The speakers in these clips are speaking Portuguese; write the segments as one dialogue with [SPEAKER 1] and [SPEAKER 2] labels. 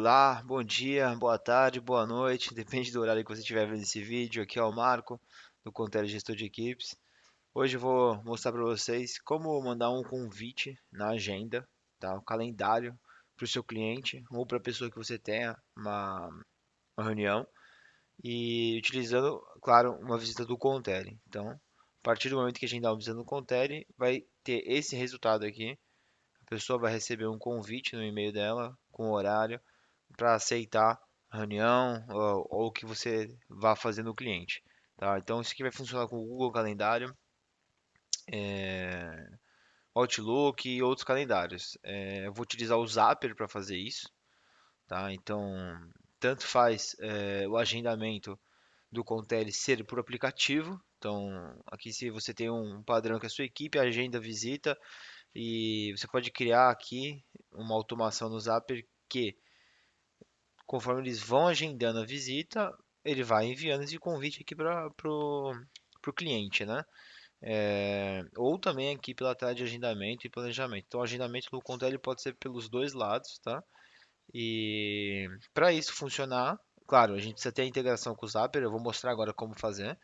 [SPEAKER 1] Olá, bom dia, boa tarde, boa noite, depende do horário que você estiver vendo esse vídeo. Aqui é o Marco, do Contele Gestor de Equipes. Hoje eu vou mostrar para vocês como mandar um convite na agenda, tá? Um calendário para o seu cliente ou para a pessoa que você tenha uma reunião e utilizando, claro, uma visita do Contele. Então, a partir do momento que a gente dá uma visita no Contele, vai ter esse resultado aqui. A pessoa vai receber um convite no e-mail dela com o horário para aceitar a reunião ou o que você vá fazer no cliente, tá? Então isso aqui vai funcionar com o Google Calendário, Outlook e outros calendários. Eu vou utilizar o Zapier para fazer isso, tá? Então tanto faz o agendamento do Contele ser por aplicativo. Então aqui se você tem um padrão que a sua equipe agenda visita e você pode criar aqui uma automação no Zapier que conforme eles vão agendando a visita, ele vai enviando esse convite aqui para pro cliente, né? Ou também aqui pela tela de agendamento e planejamento. Então, o agendamento no Conta pode ser pelos dois lados, tá? E para isso funcionar, claro, a gente precisa ter a integração com o Zapier. Eu vou mostrar agora como fazer.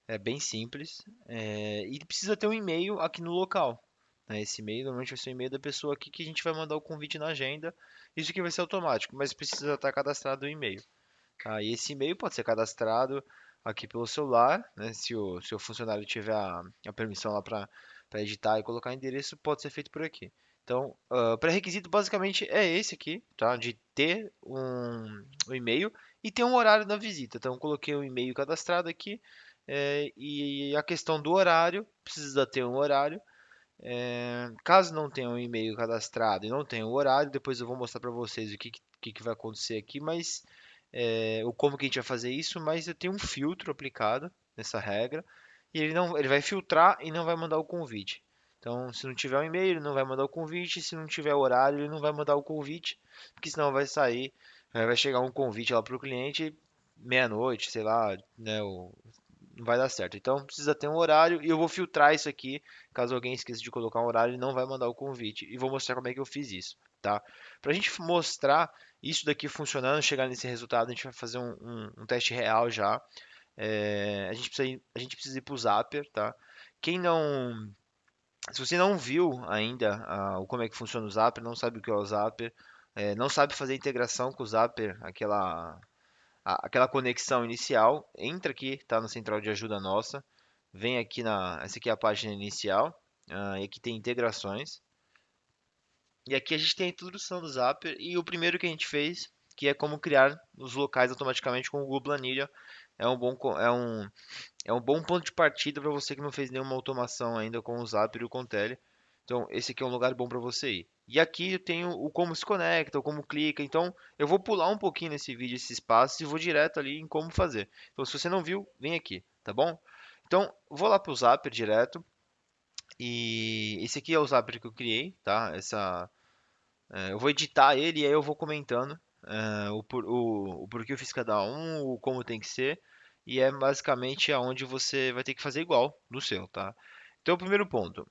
[SPEAKER 1] É bem simples. E precisa ter um e-mail aqui no local, né? Esse e-mail normalmente vai ser o e-mail da pessoa aqui que a gente vai mandar o convite na agenda. Isso aqui vai ser automático, mas precisa estar cadastrado o e-mail. Tá? E esse e-mail pode ser cadastrado aqui pelo celular, né? Se o funcionário tiver a permissão lá para editar e colocar endereço, pode ser feito por aqui. Então, pré-requisito basicamente é esse aqui, tá? De ter um e-mail e ter um horário da visita. Então, coloquei um e-mail cadastrado aqui, e a questão do horário, precisa ter um horário. Caso não tenha um e-mail cadastrado e não tenha o horário, depois eu vou mostrar para vocês o que vai acontecer aqui, mas o como que a gente vai fazer isso, mas eu tenho um filtro aplicado nessa regra e ele vai filtrar e não vai mandar o convite. Então, se não tiver um e-mail, ele não vai mandar o convite, se não tiver horário, ele não vai mandar o convite, porque senão vai sair, vai chegar um convite lá para o cliente meia-noite, sei lá, né, não vai dar certo. Então precisa ter um horário e eu vou filtrar isso aqui. Caso alguém esqueça de colocar um horário, ele não vai mandar o convite. E vou mostrar como é que eu fiz isso, tá? Para a gente mostrar isso daqui funcionando, chegar nesse resultado, a gente vai fazer um teste real já. A gente precisa ir para o Zapier, tá? Quem não, se você não viu ainda o como é que funciona o Zapier, não sabe o que é o Zapier, não sabe fazer integração com o Zapier, aquela conexão inicial, entra aqui, tá na central de ajuda nossa, vem aqui essa aqui é a página inicial, e aqui tem integrações, e aqui a gente tem a introdução do Zapier, e o primeiro que a gente fez, que é como criar os locais automaticamente com o Google Planilha, é um bom ponto de partida para você que não fez nenhuma automação ainda com o Zapier e o Contele. Então, esse aqui é um lugar bom para você ir. E aqui eu tenho o como se conecta, o como clica. Então, eu vou pular um pouquinho nesse vídeo esses passos e vou direto ali em como fazer. Então, se você não viu, vem aqui, tá bom? Então, vou lá para o Zapier direto. E esse aqui é o Zapier que eu criei, tá? Eu vou editar ele e aí eu vou comentando o porquê eu fiz cada um, o como tem que ser, e é basicamente aonde você vai ter que fazer igual no seu, tá? Então, o primeiro ponto,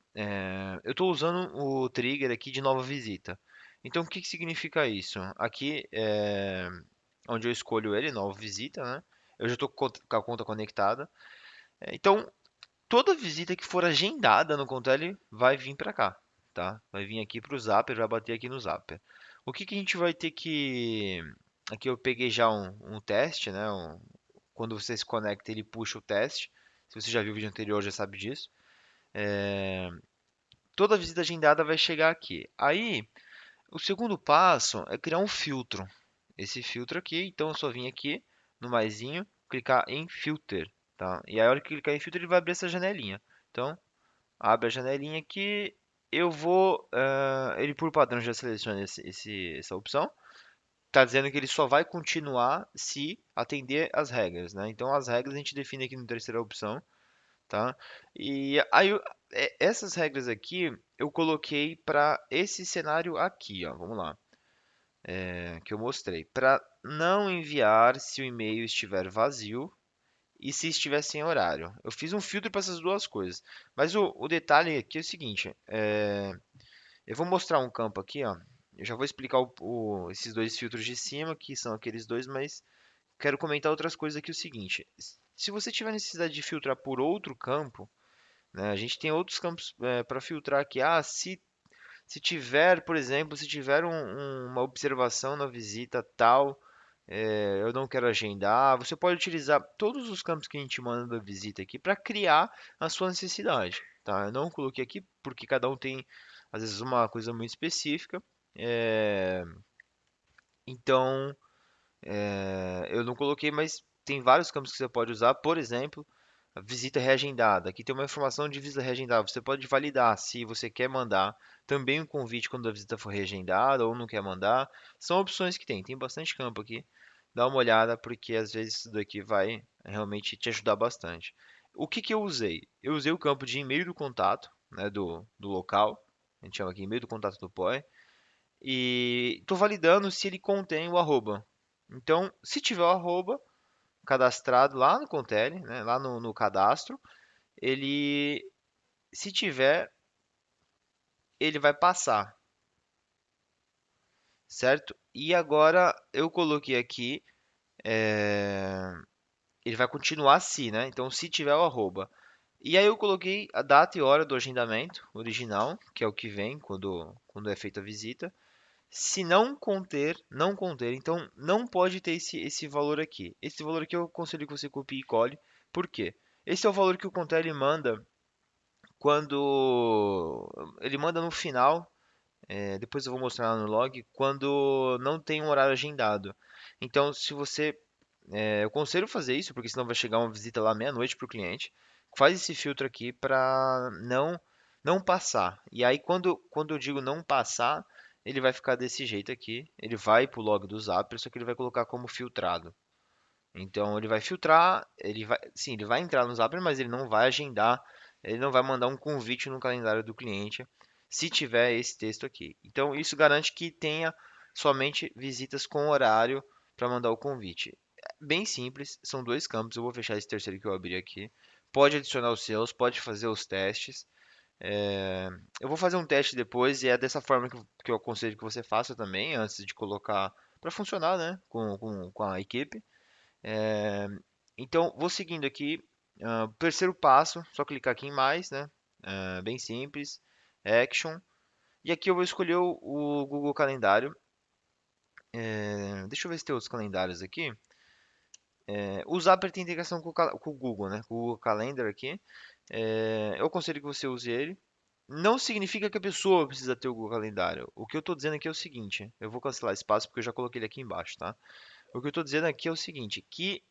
[SPEAKER 1] eu estou usando o trigger aqui de nova visita. Então, o que que significa isso? Aqui é onde eu escolho ele, nova visita, né? Eu já estou com a conta conectada. Então, toda visita que for agendada no Contele vai vir para cá, tá? Vai vir aqui para o Zapper, vai bater aqui no Zapper. O que que a gente vai ter que... Aqui eu peguei já um teste, né? Quando você se conecta, ele puxa o teste. Se você já viu o vídeo anterior, já sabe disso. Toda visita agendada vai chegar aqui. Aí, o segundo passo é criar um filtro. Esse filtro aqui, então eu só vim aqui no maisinho, clicar em Filter, tá? E aí, a hora que clicar em Filter, ele vai abrir essa janelinha. Então, abre a janelinha aqui. Eu vou. Ele por padrão já seleciona essa opção. Está dizendo que ele só vai continuar se atender as regras, né? Então as regras a gente define aqui na terceira opção, tá? E aí essas regras aqui eu coloquei para esse cenário aqui, ó. Vamos lá, que eu mostrei. Para não enviar se o e-mail estiver vazio e se estiver sem horário. Eu fiz um filtro para essas duas coisas. Mas o detalhe aqui é o seguinte: eu vou mostrar um campo aqui, ó. Eu já vou explicar esses dois filtros de cima, que são aqueles dois, mas quero comentar outras coisas aqui. O seguinte: se você tiver necessidade de filtrar por outro campo, né, a gente tem outros campos para filtrar aqui. Se tiver, por exemplo, se tiver uma observação na visita tal, eu não quero agendar, você pode utilizar todos os campos que a gente manda da visita aqui para criar a sua necessidade, tá? Eu não coloquei aqui porque cada um tem, às vezes, uma coisa muito específica. é, então, eu não coloquei, mas tem vários campos que você pode usar. Por exemplo, a visita reagendada. Aqui tem uma informação de visita reagendada. Você pode validar se você quer mandar também um convite quando a visita for reagendada ou não quer mandar. São opções que tem. Tem bastante campo aqui. Dá uma olhada, porque às vezes isso daqui vai realmente te ajudar bastante. O que que eu usei? Eu usei o campo de e-mail do contato, né, do local. A gente chama aqui e-mail do contato do POE. E estou validando se ele contém o arroba. Então, se tiver o arroba cadastrado lá no Contele, né, lá no cadastro, ele, se tiver, ele vai passar, certo? E agora eu coloquei aqui, ele vai continuar se, né? Então, se tiver o arroba. E aí eu coloquei a data e hora do agendamento original, que é o que vem quando é feita a visita. Se não conter, não conter, então não pode ter esse valor aqui. Esse valor aqui eu aconselho que você copie e cole. Por quê? Esse é o valor que o Contele manda quando ele manda no final, depois eu vou mostrar lá no log, quando não tem um horário agendado. Então, se você, eu aconselho fazer isso, porque senão vai chegar uma visita lá meia-noite para o cliente. Faz esse filtro aqui para não passar. E aí, quando eu digo não passar, ele vai ficar desse jeito aqui. Ele vai para o log do Zapier, só que ele vai colocar como filtrado. Então ele vai filtrar, sim, ele vai entrar no Zapier, mas ele não vai agendar, ele não vai mandar um convite no calendário do cliente, se tiver esse texto aqui. Então isso garante que tenha somente visitas com horário para mandar o convite. É bem simples, são dois campos. Eu vou fechar esse terceiro que eu abri aqui. Pode adicionar os seus, pode fazer os testes. É, Eu vou fazer um teste depois e é dessa forma que eu aconselho que você faça também, antes de colocar para funcionar, né, com a equipe. É, então, vou seguindo aqui. Terceiro passo, só clicar aqui em mais, né? Bem simples. Action. E aqui eu vou escolher o Google Calendário. Deixa eu ver se tem outros calendários aqui. O Zapier tem integração com o Google, né? Com o Google Calendar aqui. Eu aconselho que você use ele. Não significa que a pessoa precisa ter o Google Calendário. O que eu estou dizendo aqui é o seguinte. Eu vou cancelar esse passo porque eu já coloquei ele aqui embaixo, tá? O que eu estou dizendo aqui é o seguinte, que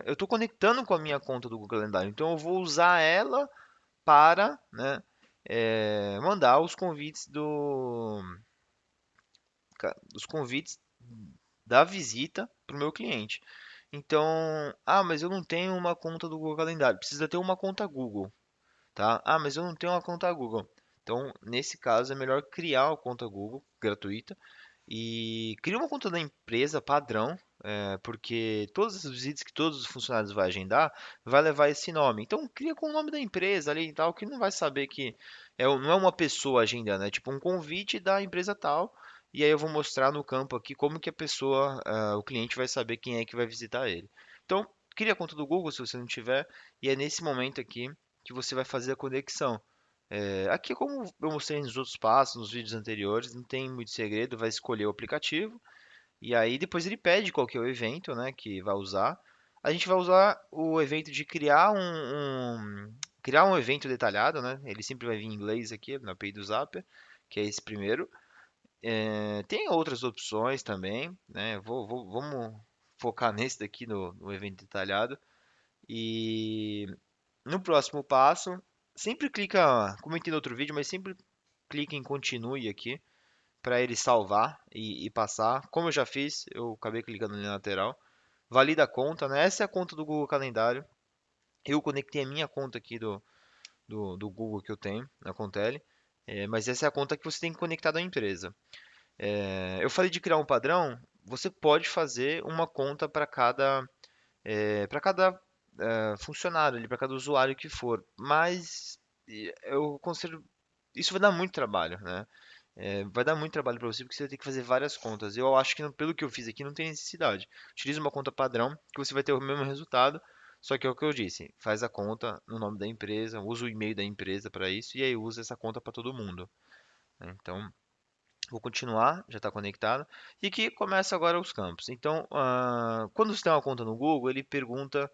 [SPEAKER 1] eu estou conectando com a minha conta do Google Calendário, então eu vou usar ela para, né, mandar os convites da visita para o meu cliente. Então, mas eu não tenho uma conta do Google Calendário. Precisa ter uma conta Google, tá? Mas eu não tenho uma conta Google. Então, nesse caso, é melhor criar uma conta Google gratuita e cria uma conta da empresa padrão, porque todas as visitas que todos os funcionários vão agendar vai levar esse nome. Então cria com o nome da empresa ali e tal, que não vai saber que não é uma pessoa agendando, é tipo um convite da empresa tal. E aí eu vou mostrar no campo aqui como que a pessoa, o cliente vai saber quem é que vai visitar ele. Então cria a conta do Google se você não tiver, e é nesse momento aqui que você vai fazer a conexão. Aqui, como eu mostrei nos outros passos, nos vídeos anteriores, não tem muito segredo, vai escolher o aplicativo e aí depois ele pede qual que é o evento, né, que vai usar. A gente vai usar o evento de criar um evento detalhado, né? Ele sempre vai vir em inglês aqui na API do Zapier, que é esse primeiro. Tem outras opções também, né? Vamos focar nesse daqui no evento detalhado. E no próximo passo, sempre clica, comentei no outro vídeo, mas sempre clique em continue aqui para ele salvar e passar. Como eu já fiz, eu acabei clicando ali na lateral. Valida a conta, né? Essa é a conta do Google Calendário. Eu conectei a minha conta aqui do Google que eu tenho na Contele. Mas essa é a conta que você tem conectado à empresa. Eu falei de criar um padrão. Você pode fazer uma conta para cada funcionário, para cada usuário que for. Mas eu considero isso vai dar muito trabalho, né? Vai dar muito trabalho para você porque você vai ter que fazer várias contas. Eu acho que pelo que eu fiz aqui não tem necessidade. Utilize uma conta padrão que você vai ter o mesmo resultado, só que é o que eu disse, faz a conta no nome da empresa, usa o e-mail da empresa para isso e aí usa essa conta para todo mundo, né? Então, vou continuar, já está conectado. E aqui começa agora os campos. Então, quando você tem uma conta no Google, ele pergunta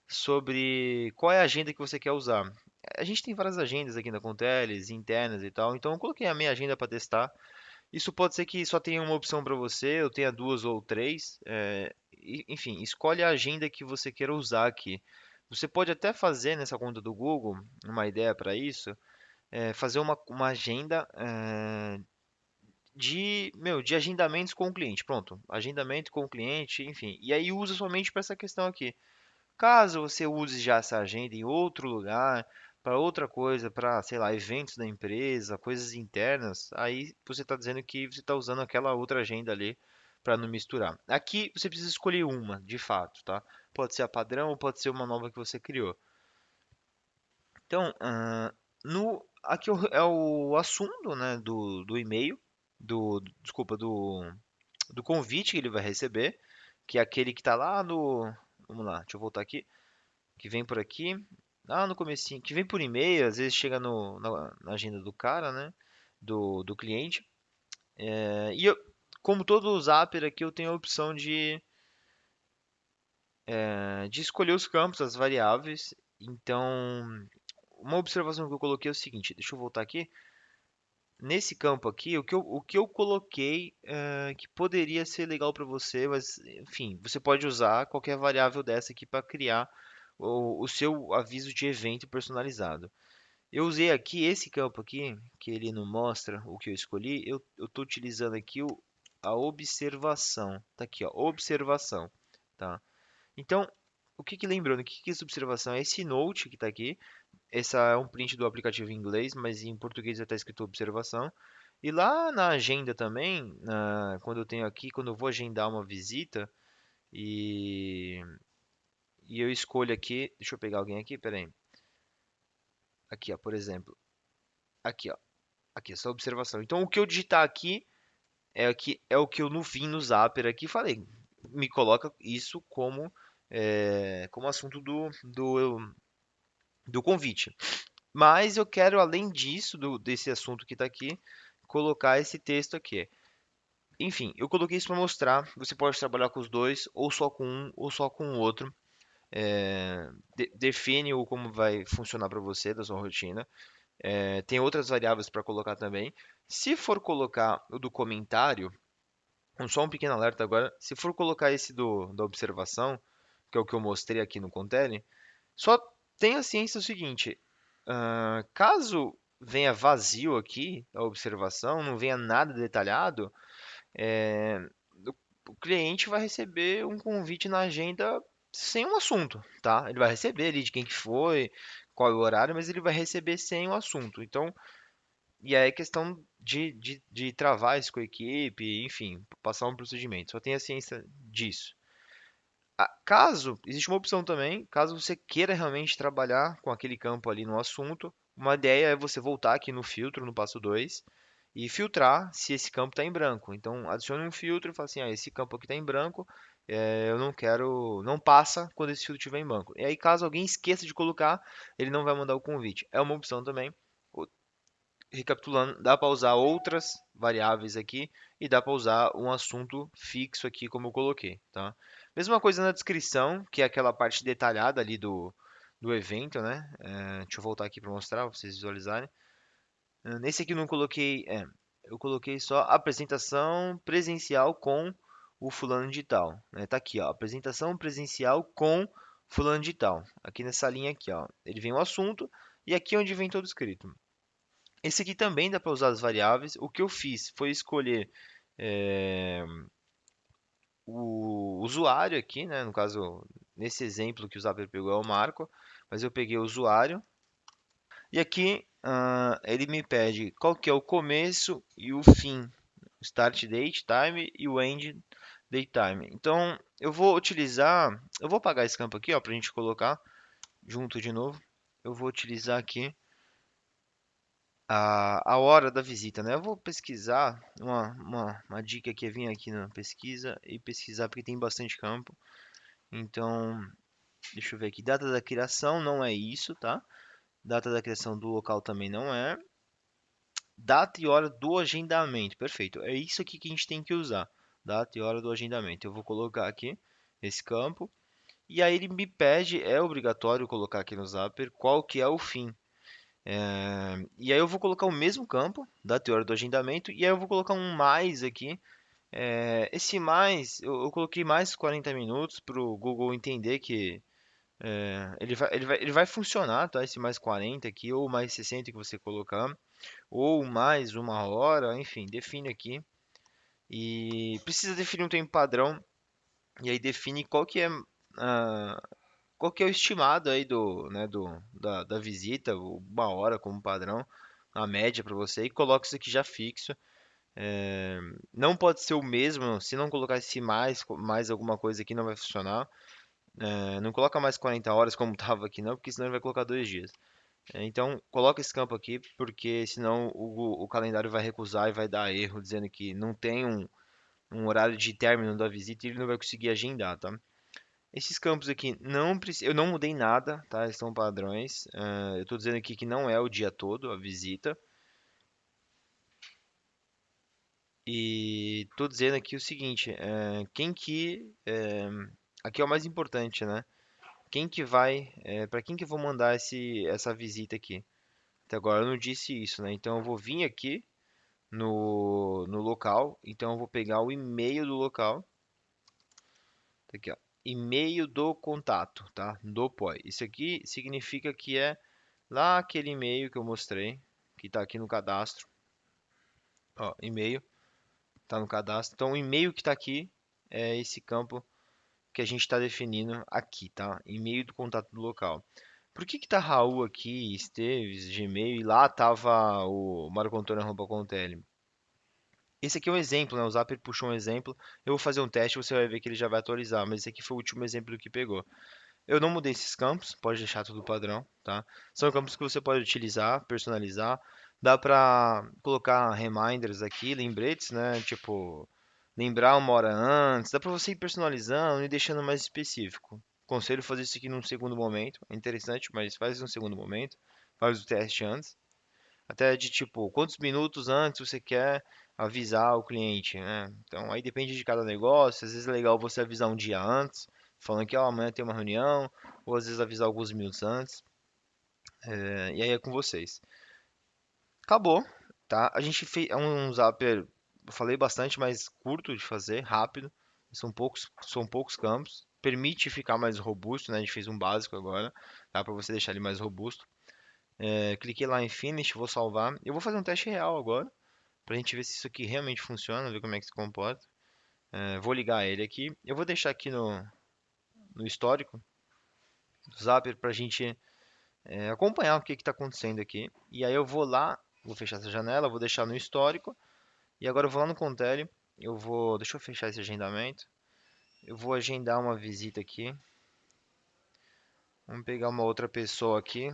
[SPEAKER 1] sobre qual é a agenda que você quer usar. A gente tem várias agendas aqui na Conteles, internas e tal, então eu coloquei a minha agenda para testar. Isso pode ser que só tenha uma opção para você, eu tenha duas ou três. Enfim, escolhe a agenda que você queira usar aqui. Você pode até fazer nessa conta do Google, uma ideia para isso, fazer uma agenda de agendamentos com o cliente. Pronto, agendamento com o cliente, enfim. E aí usa somente para essa questão aqui. Caso você use já essa agenda em outro lugar, para outra coisa, para, sei lá, eventos da empresa, coisas internas, aí você está dizendo que você está usando aquela outra agenda ali para não misturar. Aqui você precisa escolher uma, de fato, tá? Pode ser a padrão ou pode ser uma nova que você criou. Então, aqui é o assunto, né, do e-mail, desculpa, do convite que ele vai receber, que é aquele que está lá no, vamos lá, deixa eu voltar aqui, que vem por aqui, lá no comecinho, que vem por e-mail, às vezes chega na agenda do cara, né, do cliente. E eu, como todo Zapier aqui, eu tenho a opção de escolher os campos, as variáveis. Então, uma observação que eu coloquei é o seguinte, deixa eu voltar aqui. Nesse campo aqui, o que eu coloquei que poderia ser legal para você, mas enfim, você pode usar qualquer variável dessa aqui para criar o seu aviso de evento personalizado. Eu usei aqui esse campo aqui, que ele não mostra o que eu escolhi, eu estou utilizando aqui a observação. Tá aqui, ó, observação, tá? Então, lembrando, o que é essa observação? É esse note que está aqui. Esse é um print do aplicativo em inglês, mas em português já está escrito observação. E lá na agenda também, quando eu tenho aqui, quando eu vou agendar uma visita e, e eu escolho aqui, deixa eu pegar alguém aqui, peraí. Aqui, ó, por exemplo, aqui, ó, aqui essa observação. Então o que eu digitar aqui é o que eu no vim no Zapper aqui falei. Me coloca isso como assunto do convite. Mas eu quero, além disso, desse assunto que está aqui, colocar esse texto aqui. Enfim, eu coloquei isso para mostrar. Você pode trabalhar com os dois, ou só com um, ou só com o outro. Define o como vai funcionar para você, da sua rotina. Tem outras variáveis para colocar também. Se for colocar o do comentário, só um pequeno alerta agora. Se for colocar esse da observação, que é o que eu mostrei aqui no Contele, só tenha ciência do seguinte: caso venha vazio aqui a observação, não venha nada detalhado, é, o, o cliente vai receber um convite na agenda sem um assunto, tá? Ele vai receber ali de quem que foi, qual é o horário, mas ele vai receber sem o assunto. Então, e aí é questão de travar isso com a equipe, enfim, passar um procedimento. Só tenha ciência disso. Caso, existe uma opção também, caso você queira realmente trabalhar com aquele campo ali no assunto, uma ideia é você voltar aqui no filtro, no passo 2 e filtrar se esse campo está em branco. Então, adicione um filtro e fala assim, esse campo aqui está em branco, eu não quero, não passa quando esse filtro estiver em branco. E aí, caso alguém esqueça de colocar, ele não vai mandar o convite. É uma opção também. Recapitulando, dá para usar outras variáveis aqui e dá para usar um assunto fixo aqui, como eu coloquei, tá? Mesma coisa na descrição, que é aquela parte detalhada ali do evento, né? Deixa eu voltar aqui para mostrar, para vocês visualizarem. Nesse aqui eu não coloquei, eu coloquei só apresentação presencial com o fulano de tal, né? Tá aqui, ó, apresentação presencial com fulano de tal. Aqui nessa linha aqui, ó, ele vem o assunto e aqui é onde vem todo escrito. Esse aqui também dá para usar as variáveis. O que eu fiz foi escolher eh, o usuário aqui, né? No caso, nesse exemplo que o Zapier pegou é o Marco, mas eu peguei o usuário. E aqui ele me pede qual que é o começo e o fim, o start date time e o end date time. Então eu vou apagar esse campo aqui, ó, para a gente colocar junto de novo. Eu vou utilizar aqui a hora da visita, né? Eu vou pesquisar, uma dica que é vir aqui na pesquisa e pesquisar porque tem bastante campo. Então, deixa eu ver aqui. Data da criação não é isso, tá? Data da criação do local também não é. Data e hora do agendamento. Perfeito. É isso aqui que a gente tem que usar. Data e hora do agendamento. Eu vou colocar aqui esse campo. E aí ele me pede, é obrigatório colocar aqui no Zapper, qual que é o fim. E aí eu vou colocar o mesmo campo, data e hora do agendamento, e aí eu vou colocar um mais aqui. Esse mais, eu coloquei mais 40 minutos para o Google entender que ele vai funcionar, tá? Esse mais 40 aqui, ou mais 60 que você colocar, ou mais uma hora, enfim, define aqui. E precisa definir um tempo padrão, e aí define ah, qual que é o estimado aí da visita, uma hora como padrão, a média para você, e coloca isso aqui já fixo. Não pode ser o mesmo, se não colocar esse mais alguma coisa aqui não vai funcionar. Não coloca mais 40 horas como estava aqui não, porque senão ele vai colocar 2 dias. Então, coloca esse campo aqui, porque senão o calendário vai recusar e vai dar erro, dizendo que não tem um horário de término da visita e ele não vai conseguir agendar, tá? Esses campos aqui eu não mudei nada, tá? Eles são padrões. Eu estou dizendo aqui que não é o dia todo a visita. E estou dizendo aqui o seguinte, aqui é o mais importante, né? Para quem que eu vou mandar essa visita aqui? Até agora eu não disse isso, né? Então eu vou vir aqui no local, então eu vou pegar o e-mail do local, tá aqui ó, e-mail do contato, tá? Do POI. Isso aqui significa que é lá aquele e-mail que eu mostrei, que está aqui no cadastro, ó, e-mail, está no cadastro. Então o e-mail que está aqui é esse campo que a gente está definindo aqui, tá? E-mail do contato do local. Por que que tá Raul aqui, Esteves, Gmail e lá tava o marcoantônio@contele? Esse aqui é um exemplo, né? O Zapier puxou um exemplo. Eu vou fazer um teste, você vai ver que ele já vai atualizar, mas esse aqui foi o último exemplo que pegou. Eu não mudei esses campos, pode deixar tudo padrão, tá? São campos que você pode utilizar, personalizar. Dá pra colocar reminders aqui, lembretes, né? Tipo, lembrar uma hora antes. Dá pra você ir personalizando e deixando mais específico. Conselho fazer isso aqui num segundo momento. É interessante, mas faz num segundo momento. Faz o teste antes. Até de tipo, quantos minutos antes você quer avisar o cliente, né? Então aí depende de cada negócio. Às vezes é legal você avisar um dia antes, falando que ó, amanhã tem uma reunião, ou às vezes avisar alguns minutos antes. E aí é com vocês. Acabou, tá? A gente fez um zapper, eu falei bastante, mas curto de fazer, rápido. São poucos campos. Permite ficar mais robusto, né? A gente fez um básico agora, tá? Para você deixar ele mais robusto. Cliquei lá em Finish, vou salvar. Eu vou fazer um teste real agora, pra gente ver se isso aqui realmente funciona, ver como é que se comporta. Vou ligar ele aqui. Eu vou deixar aqui no histórico do Zapier pra gente acompanhar o que está acontecendo aqui. E aí eu vou lá, vou fechar essa janela, vou deixar no histórico. E agora eu vou lá no Contele. Deixa eu fechar esse agendamento. Eu vou agendar uma visita aqui. Vamos pegar uma outra pessoa aqui.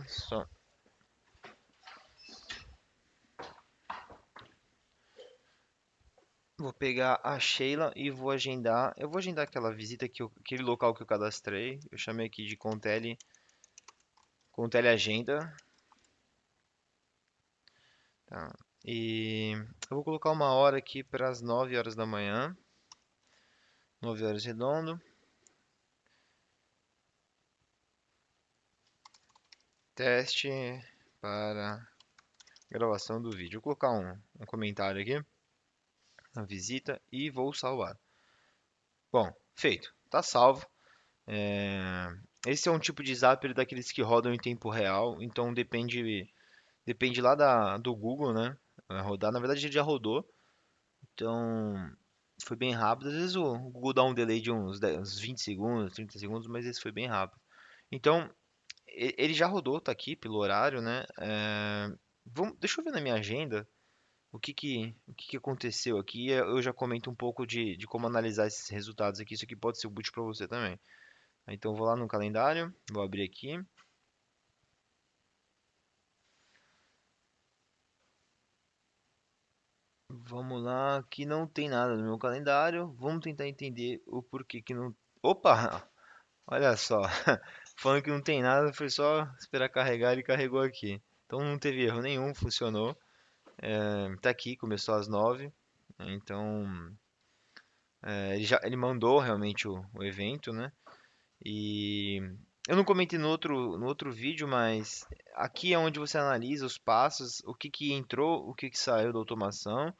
[SPEAKER 1] Vou pegar a Sheila e vou agendar. Eu vou agendar aquela visita aquele local que eu cadastrei. Eu chamei aqui de Contele Agenda. Tá. E eu vou colocar uma hora aqui para as 9 horas da manhã. 9 horas redondo. Teste para gravação do vídeo. Vou colocar um comentário aqui na visita e vou salvar. Bom, feito. Tá salvo. É, Esse é um tipo de Zapier daqueles que rodam em tempo real, então depende lá do Google, né? Vai rodar. Na verdade, ele já rodou, então foi bem rápido. Às vezes o Google dá um delay de uns 20 segundos, 30 segundos, mas esse foi bem rápido. Então, ele já rodou, tá aqui pelo horário, né? Deixa eu ver na minha agenda o que que aconteceu aqui. Eu já comento um pouco de como analisar esses resultados aqui. Isso aqui pode ser útil para você também. Então, eu vou lá no calendário, vou abrir aqui. Vamos lá, aqui não tem nada no meu calendário. Vamos tentar entender o porquê que não. Opa! Olha só. Falando que não tem nada, foi só esperar carregar, ele carregou aqui. Então não teve erro nenhum, funcionou. Tá aqui, começou às 9. Então, ele mandou realmente o evento, né? E eu não comentei no outro vídeo, mas aqui é onde você analisa os passos, o que que entrou, o que que saiu da automação.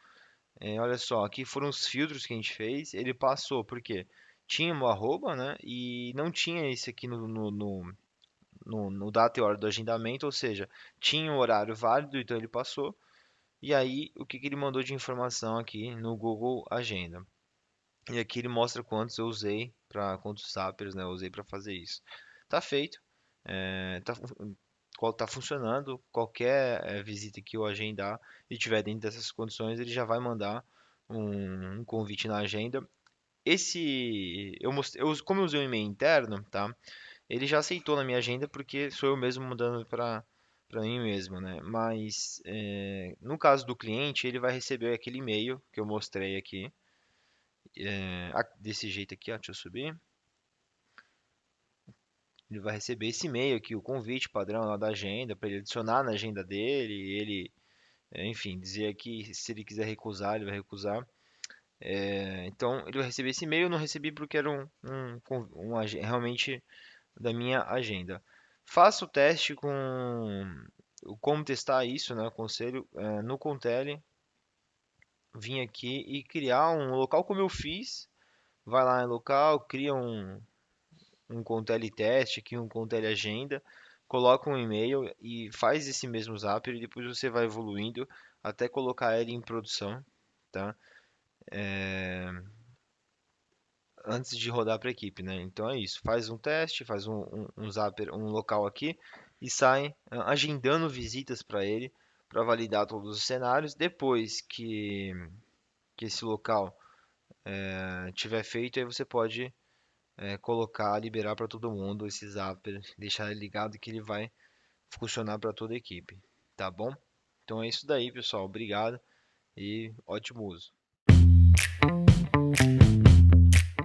[SPEAKER 1] Olha só, aqui foram os filtros que a gente fez. Ele passou porque tinha o arroba, né? E não tinha esse aqui no data e hora do agendamento, ou seja, tinha um horário válido, então ele passou. E aí, o que que ele mandou de informação aqui no Google Agenda? E aqui ele mostra quantos eu usei para quantos zappers, né, eu usei para fazer isso. Tá feito. Tá funcionando. Qualquer visita que eu agendar e tiver dentro dessas condições, ele já vai mandar um convite na agenda. Esse eu mostrei, como eu usei um e-mail interno, tá? Ele já aceitou na minha agenda porque sou eu mesmo mandando para mim mesmo, né? Mas no caso do cliente, ele vai receber aquele e-mail que eu mostrei aqui, desse jeito aqui, ó, deixa eu subir. Ele vai receber esse e-mail aqui, o convite padrão lá da agenda, para ele adicionar na agenda dele, ele, enfim, dizer aqui se ele quiser recusar, ele vai recusar. Então, ele vai receber esse e-mail, eu não recebi porque era realmente da minha agenda. Faça o teste com como testar isso, né? Aconselho no Contele vir aqui e criar um local como eu fiz. Vai lá em local, cria um Contele teste aqui, um Contele agenda, coloca um e-mail e faz esse mesmo Zapier e depois você vai evoluindo até colocar ele em produção, tá? Antes de rodar para a equipe, né? Então é isso. Faz um teste, faz um Zapier, um local aqui e sai agendando visitas para ele para validar todos os cenários. Depois que esse local tiver feito, aí você pode colocar, liberar para todo mundo esse Zapier, deixar ele ligado que ele vai funcionar para toda a equipe, tá bom? Então é isso daí, pessoal. Obrigado e ótimo uso.